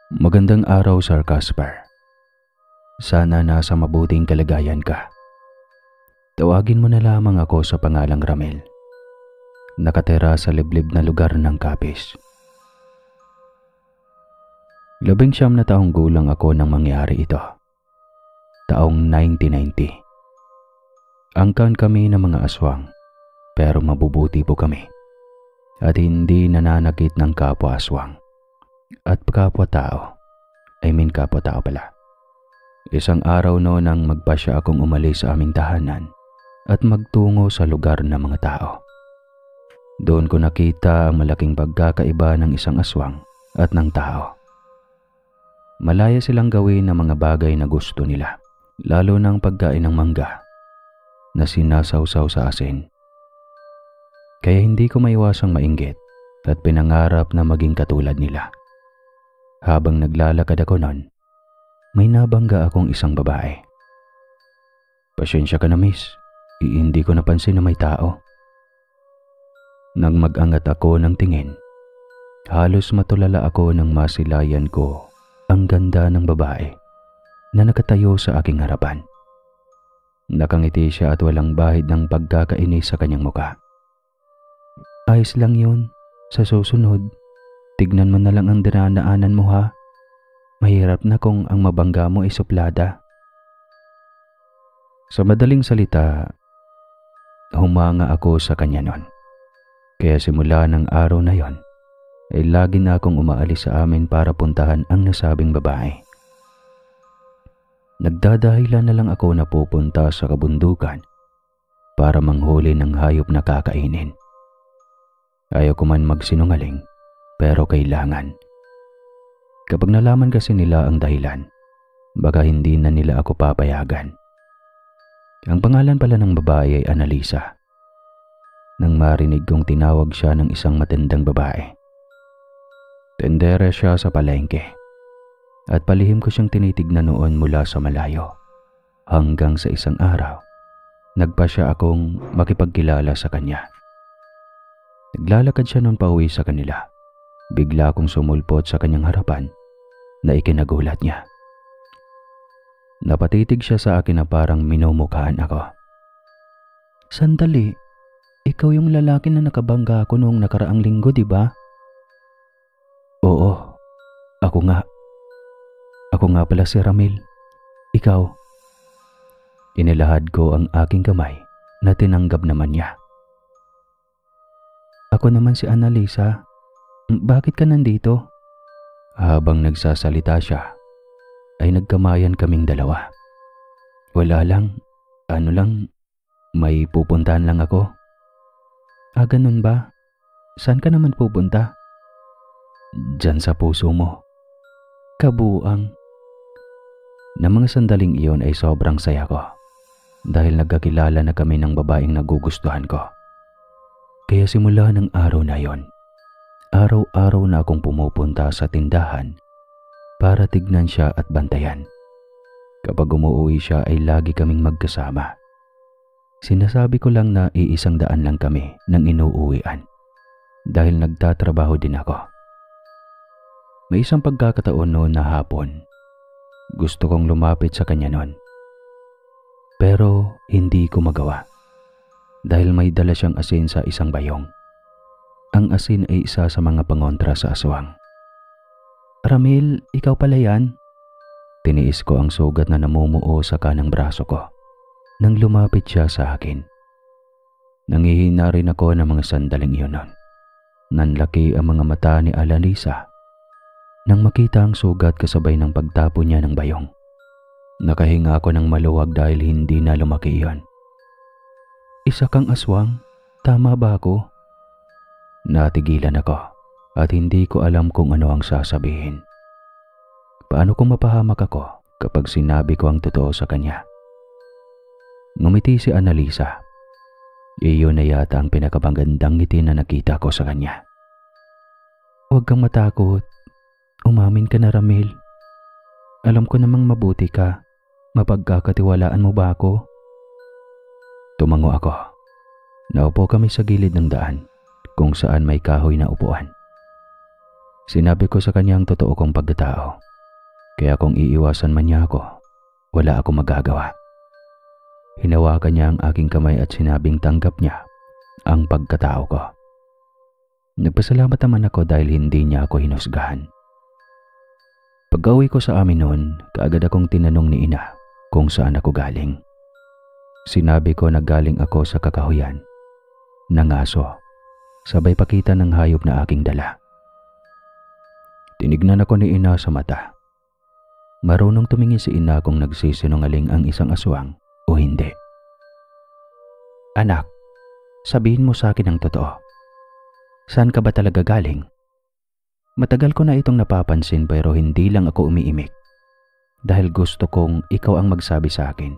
Magandang araw, Sir Casper. Sana nasa mabuting kalagayan ka. Tawagin mo na lamang ako sa pangalang Ramil. Nakatira sa liblib na lugar ng Capiz. 19 na taong gulang ako nang mangyari ito. Taong 1990. Angkan kami ng mga aswang, pero mabubuti po kami. At hindi nananakit ng kapwa aswang. At kapwa-tao. Kapwa-tao pala. Isang araw noon nang magpasya akong umalis sa aming tahanan at magtungo sa lugar ng mga tao. Doon ko nakita ang malaking pagkakaiba ng isang aswang at ng tao. Malaya silang gawin ang mga bagay na gusto nila, lalo ng pagkain ng mangga na sinasawsaw sa asin. Kaya hindi ko maiwasang mainggit at pinangarap na maging katulad nila. Habang naglalakad ako noon, may nabangga akong isang babae. Pasensya ka na, miss. Hindi ko napansin na may tao. Nang mag-angat ako ng tingin, halos matulala ako nang masilayan ko ang ganda ng babae na nakatayo sa aking harapan. Nakangiti siya at walang bahid ng pagkakainis sa kanyang muka. Ayos lang yun. Sa susunod, tignan mo na lang ang dinadaanan mo ha. Mahirap na kung ang mabangga mo ay suplada. Sa madaling salita, humanga ako sa kanya noon. Kaya simula ng araw na yon, ay lagi na akong umaalis sa amin para puntahan ang nasabing babae. Nagdadahilan na lang ako na pupunta sa kabundukan para manghuli ng hayop na kakainin. Ayaw ko man magsinungaling, pero kailangan. Kapag nalaman kasi nila ang dahilan, baka hindi na nila ako papayagan. Ang pangalan pala ng babae ay Annalisa. Nang marinig kong tinawag siya ng isang matandang babae. Tendera siya sa palengke at palihim ko siyang tinitignan noon mula sa malayo hanggang sa isang araw, nagpa siya akong makipagkilala sa kanya. Naglalakad siya noon pauwi sa kanila. Bigla akong sumulpot sa kanyang harapan na ikinagulat niya. Napatitig siya sa akin na parang minumukhaan ako. Sandali, ikaw yung lalaki na nakabangga ako noong nakaraang linggo, di ba? Oo, ako nga. Ako nga pala si Ramil. Ikaw. Inilahad ko ang aking kamay na tinanggap naman niya. Ako naman si Annalisa. Bakit ka nandito? Habang nagsasalita siya, ay nagkamayan kaming dalawa. Wala lang, may pupuntahan lang ako. Ganun ba? Saan ka naman pupunta? Diyan sa puso mo. Kabuang. Na mga sandaling iyon ay sobrang saya ko dahil nagkakilala na kami ng babaeng nagugustuhan ko. Kaya simula ng araw na yon, araw-araw na akong pumupunta sa tindahan para tignan siya at bantayan. Kapag umuwi siya ay lagi kaming magkasama. Sinasabi ko lang na 100 lang kami nang inuuwian dahil nagtatrabaho din ako. May isang pagkakataon noon na hapon, gusto kong lumapit sa kanya noon. Pero hindi ko magawa dahil may dala siyang asin sa isang bayong. Ang asin ay isa sa mga pangontra sa aswang. Ramil, ikaw pala yan? Tiniis ko ang sugat na namumuo sa kanang braso ko nang lumapit siya sa akin. Nangihina rin ako ng mga sandaling iyon noon. Nanlaki ang mga mata ni Annalisa nang makita ang sugat kasabay ng pagtapo niya ng bayong. Nakahinga ako ng maluwag dahil hindi na lumaki iyon. Isa kang aswang? Tama ba ako? Natigilan ako at hindi ko alam kung ano ang sasabihin. Paano kung mapahamak ako kapag sinabi ko ang totoo sa kanya? Ngumiti si Annalisa. Iyon na yata ang pinakamagandang ngiti na nakita ko sa kanya. Huwag kang matakot. Umamin ka na, Ramil. Alam ko namang mabuti ka. Mapagkakatiwalaan mo ba ako? Tumango ako. Naupo kami sa gilid ng daan kung saan may kahoy na upuan. Sinabi ko sa kanya ang totoo kong pagkatao. Kaya kung iiwasan man niya ako, wala akong magagawa. Hinawakan niya ang aking kamay at sinabing tanggap niya ang pagkatao ko. Nagpasalamat naman ako dahil hindi niya ako hinusgahan. Pag-uwi ko sa amin noon, kaagad akong tinanong ni ina kung saan ako galing. Sinabi ko na galing ako sa kakahuyan ng aso, sabay pakita ng hayop na aking dala. Tinignan ako ni ina sa mata. Marunong tumingin si ina kung nagsisinungaling ang isang aswang o hindi. Anak, sabihin mo sa akin ang totoo. Saan ka ba talaga galing? Matagal ko na itong napapansin pero hindi lang ako umiimik. Dahil gusto kong ikaw ang magsabi sa akin.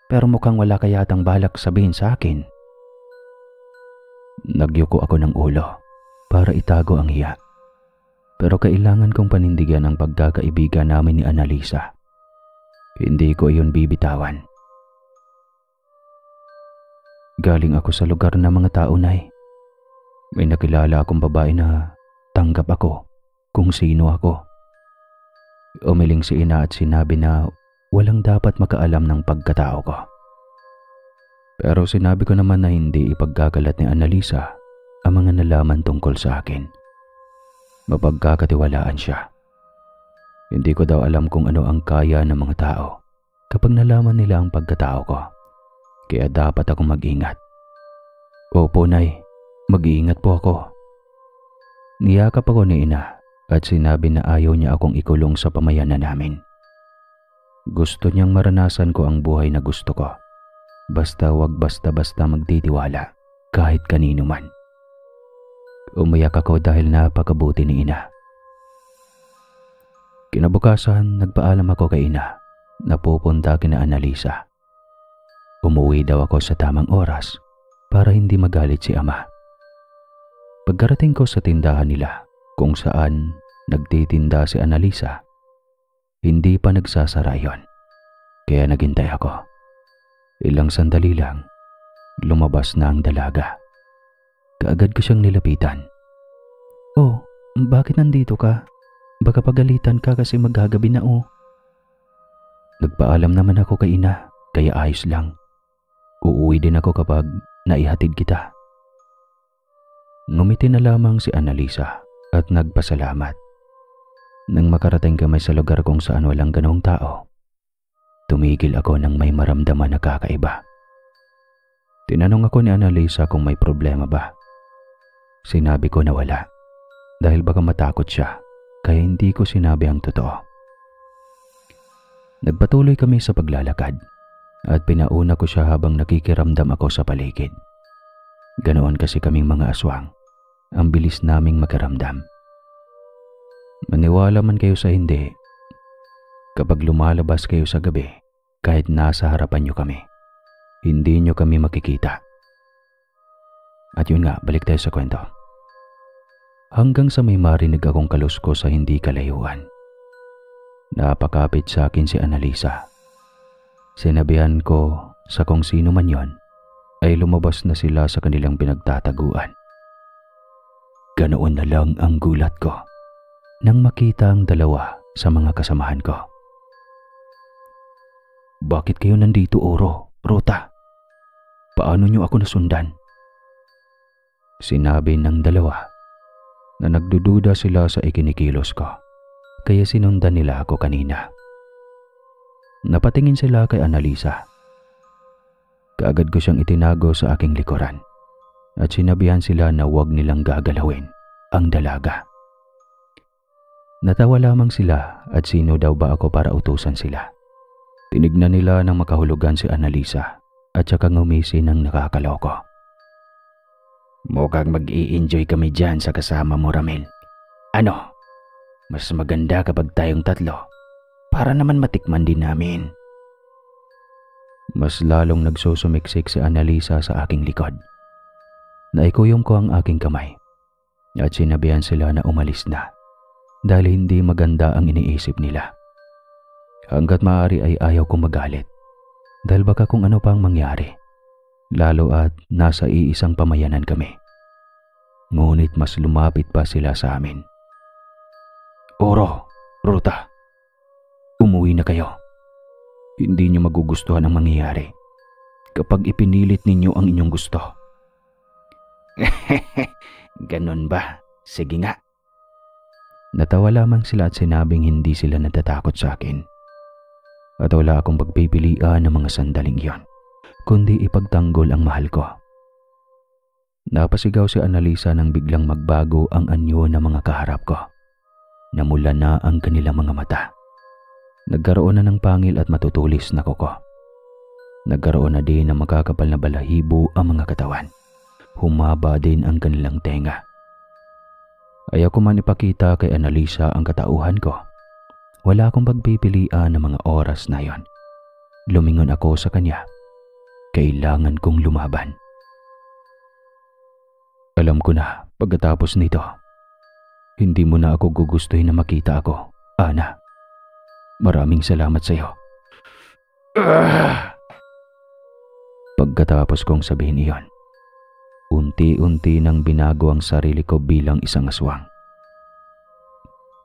Pero mukhang wala ka yatang balak sabihin sa akin. Nagyuko ako ng ulo para itago ang hiya. Pero kailangan kong panindigan ang pagkakaibigan namin ni Annalisa. Hindi ko iyon bibitawan. Galing ako sa lugar ng mga tao, Nay. May nakilala akong babae na tanggap ako kung sino ako. Umiling si ina at sinabi na walang dapat makaalam ng pagkatao ko. Pero sinabi ko naman na hindi ipagkakalat ni Annalisa ang mga nalaman tungkol sa akin. Mapagkakatiwalaan siya. Hindi ko daw alam kung ano ang kaya ng mga tao kapag nalaman nila ang pagkatao ko. Kaya dapat akong mag-ingat. Opo, Nay. Mag-iingat po ako. Niyakap ako ni ina at sinabi na ayaw niya akong ikulong sa pamayanan namin. Gusto niyang maranasan ko ang buhay na gusto ko. Basta wag basta-basta magtitiwala kahit kanino man. Umiyak ako dahil napakabuti ni ina. Kinabukasan, nagpaalam ako kay ina na pupunta kina Annalisa. Umuwi daw ako sa tamang oras para hindi magalit si ama. Pagkarating ko sa tindahan nila kung saan nagtitinda si Annalisa, hindi pa nagsasara yon. Kaya naghintay ako. Ilang sandali lang, lumabas na ang dalaga. Kaagad ko siyang nilapitan. Oh, bakit nandito ka? Baka pagalitan ka kasi maggagabi na oh. Nagpaalam naman ako kay ina, kaya ayos lang. Uuwi din ako kapag naihatid kita. Ngumiti na lamang si Annalisa at nagpasalamat. Nang makarating kami sa lugar kung saan walang ganong tao, tumigil ako nang may maramdaman na kakaiba. Tinanong ako ni Annalisa kung may problema ba. Sinabi ko na wala dahil baka matakot siya kaya hindi ko sinabi ang totoo. Nagpatuloy kami sa paglalakad at pinauna ko siya habang nakikiramdam ako sa paligid. Ganoon kasi kaming mga aswang. Ang bilis naming makiramdam. Maniwala man kayo sa hindi, kapag lumalabas kayo sa gabi, kahit nasa harapan nyo kami, hindi nyo kami makikita. At yun nga, balik tayo sa kwento. Hanggang sa may marinig akong kalusko sa hindi kalayuan. Napakapit sa akin si Annalisa. Sinabihan ko sa kung sino man yon, ay lumabas na sila sa kanilang pinagtataguan. Ganoon na lang ang gulat ko nang makita ang dalawa sa mga kasamahan ko. Bakit kayo nandito, Oro, Rota? Paano niyo ako nasundan? Sinabi ng dalawa na nagdududa sila sa ikinikilos ko, kaya sinundan nila ako kanina. Napatingin sila kay Annalisa. Kaagad ko siyang itinago sa aking likuran at sinabihan sila na huwag nilang gagalawin ang dalaga. Natawa lamang sila at sino daw ba ako para utusan sila. Tinignan nila ng makahulugan si Annalisa at saka ngumisi ng nakakaloko. Mukhang mag-i-enjoy kami dyan sa kasama mo, Ramil. Ano? Mas maganda kapag tayong tatlo para naman matikman din namin. Mas lalong nagsusumiksik si Annalisa sa aking likod. Naikuyom ko ang aking kamay at sinabihan sila na umalis na dahil hindi maganda ang iniisip nila. Hanggat maaari ay ayaw kong magalit dahil baka kung ano pang mangyari, lalo at nasa iisang pamayanan kami. Ngunit mas lumapit pa sila sa amin Oro, Ruta, umuwi na kayo. Hindi niyo magugustuhan ang mangyayari kapag ipinilit ninyo ang inyong gusto. Ganon ba? Sige nga. Natawa lamang sila at sinabing hindi sila natatakot sa akin. At wala akong pagpipilian ng mga sandaling iyon, kundi ipagtanggol ang mahal ko. Napasigaw si Annalisa nang biglang magbago ang anyo ng mga kaharap ko. Namula na ang kanilang mga mata. Nagkaroon na ng pangil at matutulis na kuko. Nagkaroon na din ng makakapal na balahibo ang mga katawan. Humaba din ang kanilang tenga. Ayaw ko man ipakita kay Annalisa ang katauhan ko. Wala akong pagpipilian ng mga oras na yon. Lumingon ako sa kanya. Kailangan kong lumaban. Alam ko na pagkatapos nito, hindi mo na ako gugustuhin na makita ako, Ana. Maraming salamat sa iyo. Pagkatapos kong sabihin iyon, unti-unti nang binago ang sarili ko bilang isang aswang.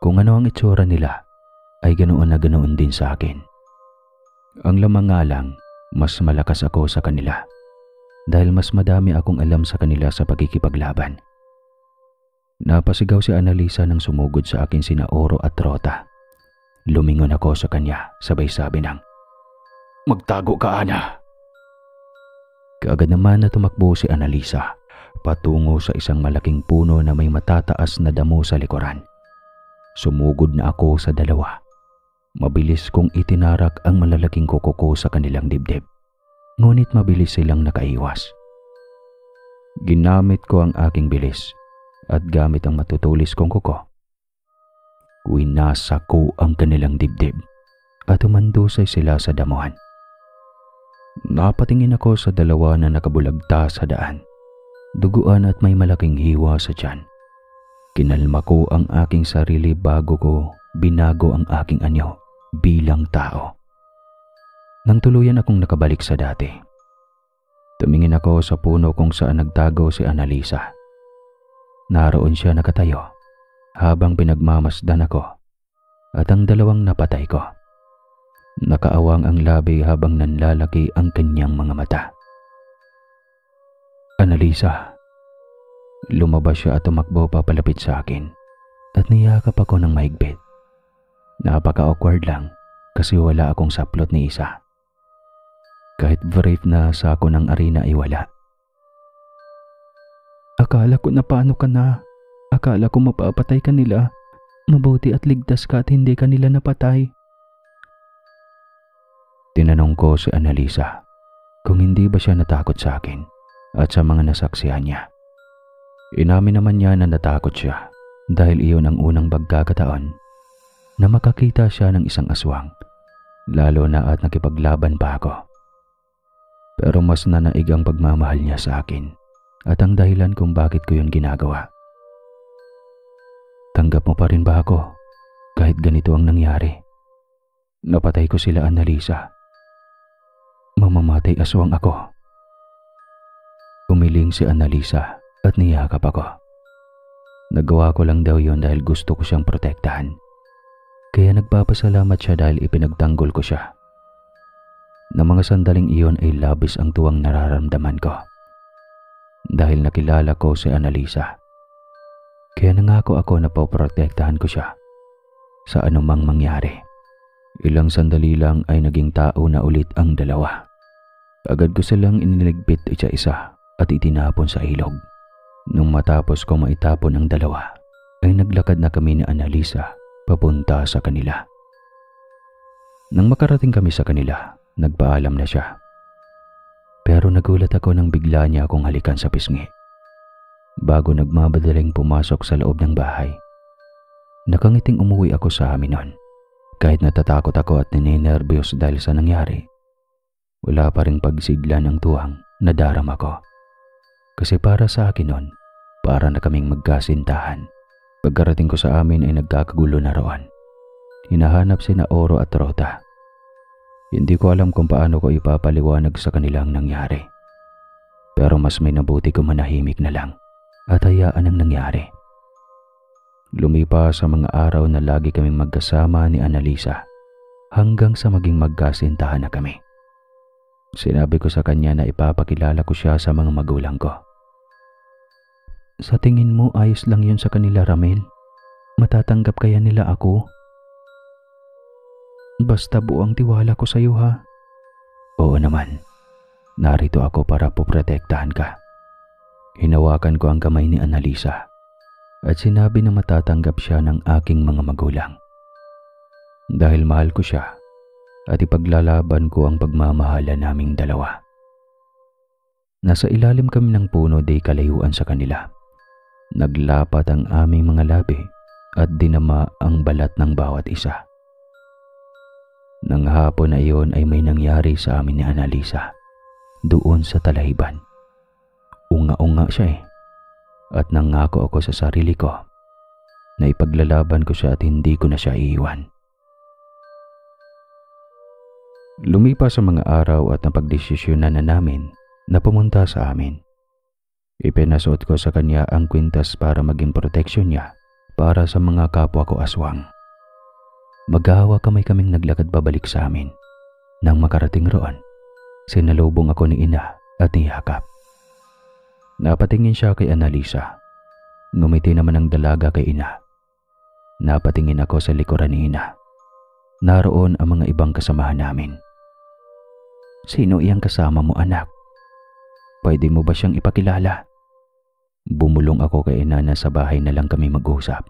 Kung ano ang itsura nila, ay ganoon na ganoon din sa akin. Ang lamang nga lang, mas malakas ako sa kanila dahil mas madami akong alam sa kanila sa pagkikipaglaban. Napasigaw si Annalisa nang sumugod sa akin sina Oro at Rota. Lumingon ako sa kanya, sabay sabi ng, "Magtago ka, Ana." Kaagad naman na tumakbo si Annalisa patungo sa isang malaking puno na may matataas na damo sa likuran. Sumugod na ako sa dalawa. Mabilis kong itinarak ang malalaking kuko ko sa kanilang dibdib. Ngunit mabilis silang nakaiwas. Ginamit ko ang aking bilis at gamit ang matutulis kong kuko. Winasa ko ang kanilang dibdib at umandusay sila sa damuhan. Napatingin ako sa dalawa na nakabulagta sa daan. Duguan at may malaking hiwa sa tiyan. Kinalma ko ang aking sarili bago ko binago ang aking anyo bilang tao. Nang tuluyan akong nakabalik sa dati, tumingin ako sa puno kung saan nagtago si Annalisa. Naroon siya nakatayo habang pinagmamasdan ako at ang dalawang napatay ko. Nakaawang ang labi habang nanlalaki ang kanyang mga mata. Annalisa. Lumabas siya at tumakbo papalapit sa akin at niyakap ako ng mahigpit. Napaka-awkward lang kasi wala akong saplot ni isa. Kahit brief na sa ako ng arena ay wala. Akala ko na paano ka na. Akala ko mapapatay ka nila. Mabuti at ligtas ka at hindi ka nila napatay. Tinanong ko si Annalisa kung hindi ba siya natakot sa akin at sa mga nasaksihan niya. Inamin naman niya na natakot siya dahil iyon ang unang pagkakataon na makakita siya ng isang aswang, lalo na at nakipaglaban pa ako. Pero mas nanaig ang pagmamahal niya sa akin at ang dahilan kung bakit ko yun ginagawa. Tanggap mo pa rin ba ako kahit ganito ang nangyari? Napatay ko sila, Annalisa. Mamamatay aswang ako. Umiling si Annalisa at niyakap ako. Nagawa ko lang daw yon dahil gusto ko siyang protektahan. Kaya nagpapasalamat siya dahil ipinagtanggol ko siya. Na mga sandaling iyon ay labis ang tuwang nararamdaman ko. Dahil nakilala ko si Annalisa. Kaya nangako ako na poprotektahan ko siya sa anumang mangyari. Ilang sandali lang ay naging tao na ulit ang dalawa. Agad ko silang iniligpit isa-isa at itinapon sa ilog. Nung matapos ko maitapon ang dalawa, ay naglakad na kami ni Annalisa papunta sa kanila. Nang makarating kami sa kanila, nagpaalam na siya. Pero nagulat ako nang bigla niya akong halikan sa pisngi. Bago nagmamadaling pumasok sa loob ng bahay, nakangiting umuwi ako sa amin noon. Kahit natatakot ako at ninenervyos dahil sa nangyari, wala pa ring pagsigla ng tuwang na darama ko. Kasi para sa akin noon, para na kaming magkasintahan. Pagkarating ko sa amin ay nagkakagulo na roon. Hinahanap sina Oro at Rota. Hindi ko alam kung paano ko ipapaliwanag sa kanilang nangyari. Pero mas may nabuti ko manahimik na lang at hayaan ang nangyari. Lumipas sa mga araw na lagi kaming magkasama ni Annalisa hanggang sa maging magkasintahan na kami. Sinabi ko sa kanya na ipapakilala ko siya sa mga magulang ko. Sa tingin mo ayos lang yun sa kanila, Ramel? Matatanggap kaya nila ako? Basta buong tiwala ko sa iyo, ha? Oo naman. Narito ako para poprotektahan ka. Hinawakan ko ang kamay ni Annalisa at sinabi na matatanggap siya ng aking mga magulang. Dahil mahal ko siya at ipaglalaban ko ang pagmamahala naming dalawa. Nasa ilalim kami ng puno di kalayuan sa kanila. Naglapat ang aming mga labi at dinama ang balat ng bawat isa. Nang hapon na iyon ay may nangyari sa amin ni Annalisa doon sa talahiban. Unga-unga siya at nangako ako sa sarili ko na ipaglalaban ko siya at hindi ko na siya iiwan. Lumipas ang mga araw at napagdesisyonan na namin na pumunta sa amin. Ipinasuot ko sa kanya ang kwintas para maging proteksyon niya para sa mga kapwa ko aswang. Maghahawa kamay kaming naglakad pabalik sa amin. Nang makarating roon, sinalubong ako ni Ina at niyakap. Napatingin siya kay Annalisa. Ngumiti naman ang dalaga kay Ina. Napatingin ako sa likuran ni Ina. Naroon ang mga ibang kasamahan namin. Sino iyang kasama mo, anak? Pwede mo ba siyang ipakilala? Bumulong ako kay Ina na sa bahay na lang kami mag-usap.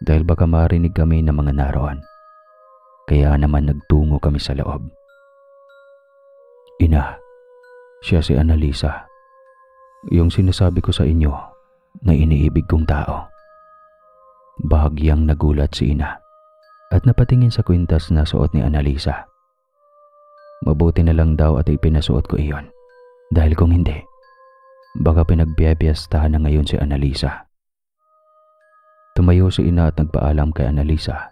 Dahil baka marinig kami ng mga naroon. Kaya naman nagtungo kami sa loob. Ina, siya si Annalisa. Yung sinasabi ko sa inyo na iniibig kong tao. Bahagyang nagulat si Ina at napatingin sa kwintas na suot ni Annalisa. Mabuti na lang daw at ipinasuot ko iyon. Dahil kung hindi, baka pinagbiyabiyastahan na ngayon si Annalisa. Tumayo si Ina at nagpaalam kay Annalisa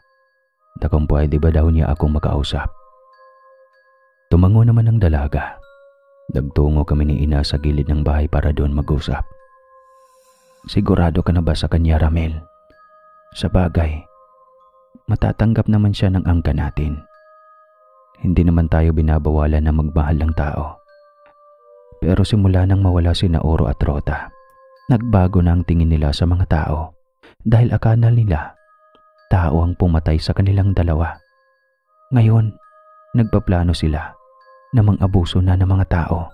na kung pwede ba daw niya akong makausap. Tumango naman ang dalaga. Nagtungo kami ni Ina sa gilid ng bahay para doon mag-usap. Sigurado ka na ba sa kanya, Ramel? Sa bagay, matatanggap naman siya ng angka natin. Hindi naman tayo binabawalan na magmahal ng tao. Pero simula nang mawala sina Oro at Rota, nagbago na ang tingin nila sa mga tao dahil akala nila tao ang pumatay sa kanilang dalawa. Ngayon, nagpaplano sila na mang-abuso na ng mga tao.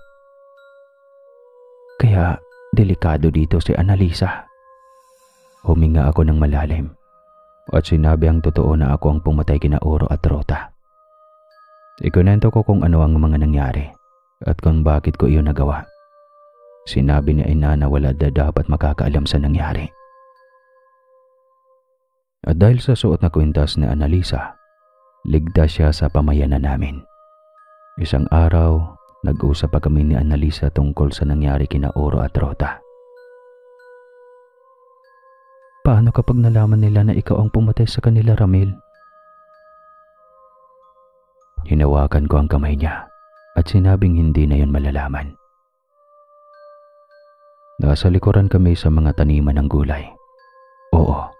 Kaya delikado dito si Annalisa. Huminga ako ng malalim at sinabi ang totoo na ako ang pumatay kina Oro at Rota. Ikunento ko kung ano ang mga nangyari at kung bakit ko iyon nagawa. Sinabi ni Ina na wala dapat makakaalam sa nangyari. At dahil sa suot na kwintas ni Annalisa, ligtas siya sa pamayanan namin. Isang araw, nag-usap pa kami ni Annalisa tungkol sa nangyari kina Oro at Rota. Paano kapag nalaman nila na ikaw ang pumatay sa kanila, Ramil? Hinawakan ko ang kamay niya at sinabing hindi na yon malalaman. Nasa likuran kami sa mga taniman ng gulay. Oo,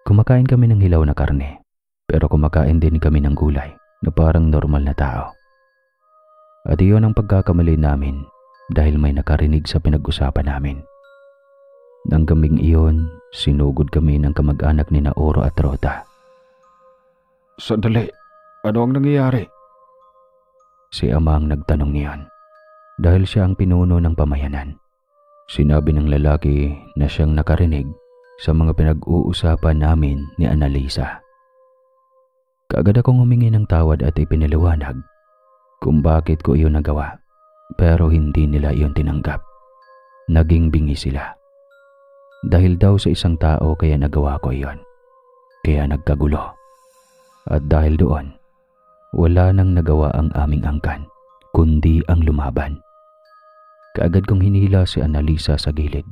kumakain kami ng hilaw na karne, pero kumakain din kami ng gulay na parang normal na tao. At iyon ang pagkakamali namin dahil may nakarinig sa pinag-usapan namin. Nang gabing iyon, sinugod kami ng kamag-anak ni Oro at Rota. Sandali, ano ang nangyayari? Si Ama ang nagtanong niyan dahil siya ang pinuno ng pamayanan. Sinabi ng lalaki na siyang nakarinig sa mga pinag-uusapan namin ni Annalisa. Kaagad akong humingi ng tawad at ipinaliwanag kung bakit ko iyon nagawa, pero hindi nila iyon tinanggap. Naging bingi sila. Dahil daw sa isang tao kaya nagawa ko iyon. Kaya nagkagulo. At dahil doon, wala nang nagawa ang aming angkan, kundi ang lumaban. Kaagad kong hinila si Annalisa sa gilid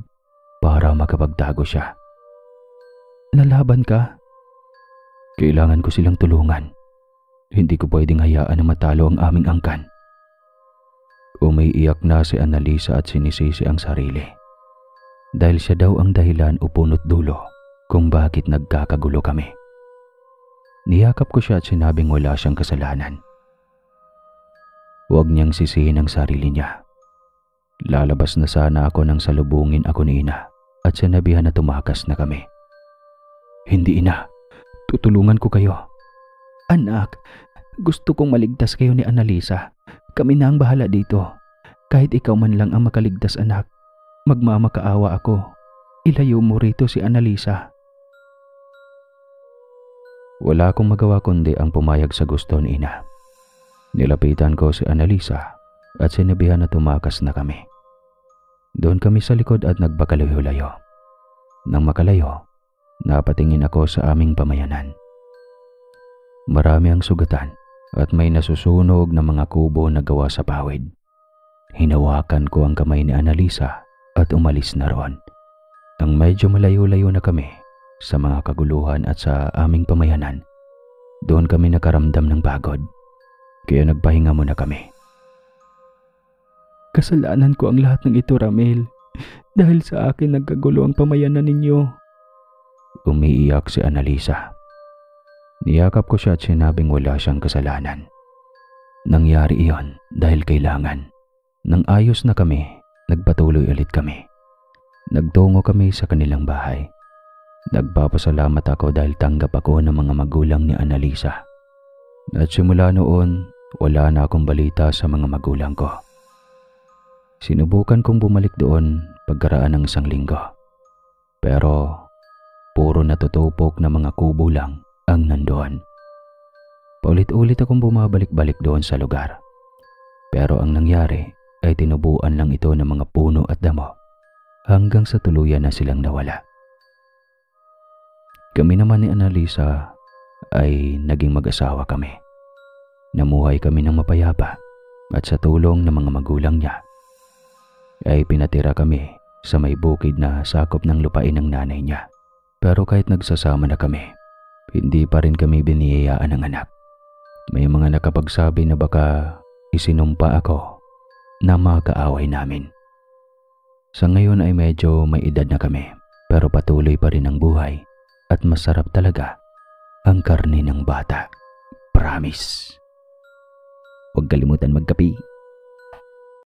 para makapagtago siya. Nalaban ka? Kailangan ko silang tulungan. Hindi ko pwedeng hayaan na matalo ang aming angkan. Umiiyak na si Annalisa at sinisisi ang sarili. Dahil siya daw ang dahilan o punot dulo kung bakit nagkakagulo kami. Niyakap ko siya at sinabing wala siyang kasalanan. Huwag niyang sisihin ang sarili niya. Lalabas na sana ako nang salubungin ako ni ina at sinabihan na tumakas na kami. Hindi ina, tutulungan ko kayo. Anak, gusto kong maligtas kayo ni Annalisa. Kami na ang bahala dito. Kahit ikaw man lang ang makaligtas anak, magmamakaawa ako. Ilayo mo rito si Annalisa. Wala akong magawa kundi ang pumayag sa gusto ni ina. Nilapitan ko si Annalisa at sinabihan na tumakas na kami. Doon kami sa likod at nagbakalayo-layo. Nang makalayo, napatingin ako sa aming pamayanan. Marami ang sugatan at may nasusunog na mga kubo na gawa sa pawid. Hinawakan ko ang kamay ni Annalisa at umalis na roon. Nang medyo malayo-layo na kami sa mga kaguluhan at sa aming pamayanan, doon kami nakaramdam ng pagod. Kaya nagpahinga muna kami. Kasalanan ko ang lahat ng ito, Ramil. Dahil sa akin nagkagulo ang pamayanan ninyo. Umiiyak si Annalisa. Niyakap ko siya at sinabing wala siyang kasalanan. Nangyari iyon dahil kailangan. Nang ayos na kami, nagpatuloy ulit kami. Nagtungo kami sa kanilang bahay. Nagpapasalamat ako dahil tanggap ako ng mga magulang ni Annalisa. At simula noon, wala na akong balita sa mga magulang ko. Sinubukan kong bumalik doon pagkaraan ng 1 linggo. Pero puro natutupok na mga kubo lang ang nandoon. Paulit-ulit akong bumabalik-balik doon sa lugar. Pero ang nangyari ay tinubuan lang ito ng mga puno at damo hanggang sa tuluyan na silang nawala. Kami naman ni Annalisa ay naging mag-asawa kami. Namuhay kami ng mapayapa at sa tulong ng mga magulang niya ay pinatira kami sa may bukid na sakop ng lupain ng nanay niya. Pero kahit nagsasama na kami, hindi pa rin kami biniyayaan ng anak. May mga nakapagsabi na baka isinumpa ako na makaaway namin. Sa ngayon ay medyo may edad na kami, pero patuloy pa rin ang buhay at masarap talaga ang karne ng bata. Promise. Huwag kalimutan magkape.